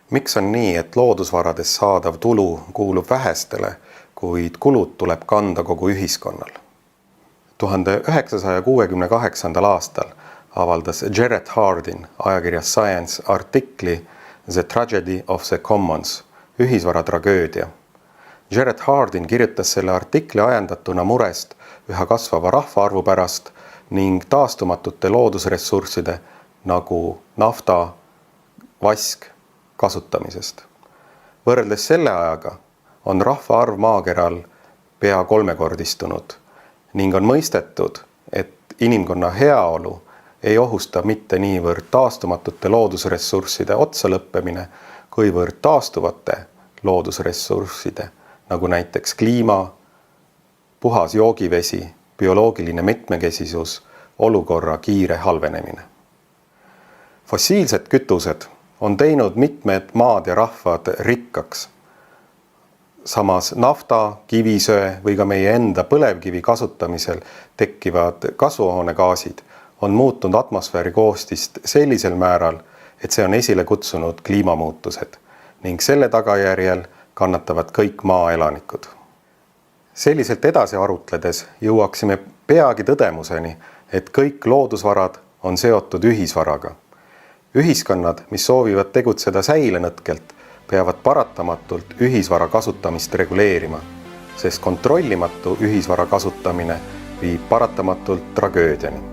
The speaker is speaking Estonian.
Miks on nii, et loodusvaradest saadav tulu kuulub vähestele, kuid kulud tuleb kanda kogu ühiskonnal? 1968. aastal avaldas Jared Hardin ajakirjas Science artikli The Tragedy of the Commons, ühisvara tragöödia. Jared Hardin kirjutas selle artikli ajendatuna murest üha kasvava rahvaarvu pärast ning taastumatute loodusressursside nagu nafta, vask kasutamisest. Võrreldes selle ajaga on rahvaarv maakeral pea kolmekordistunud ning on mõistetud, et inimkonna heaolu ei ohusta mitte niivõrd taastumatute loodusressursside otsalõppemine, kuivõrd taastuvate loodusressursside, nagu näiteks kliima, puhas joogivesi, bioloogiline mitmekesisus, olukorra kiire halvenemine. Fossiilsed kütused on teinud mitmed maad ja rahvad rikkaks. Samas nafta, kivisöe või ka meie enda põlevkivi kasutamisel tekkivad kasvuhoonegaasid on muutnud atmosfääri koostist sellisel määral, et see on esile kutsunud kliimamuutused ning selle tagajärjel kannatavad kõik maaelanikud. Selliselt edasi arutledes jõuaksime peagi tõdemuseni, et kõik loodusvarad on seotud ühisvaraga. Ühiskonnad, mis soovivad tegutseda säilenõtkelt, peavad paratamatult ühisvara kasutamist reguleerima, sest kontrollimatu ühisvara kasutamine viib paratamatult tragöödiani.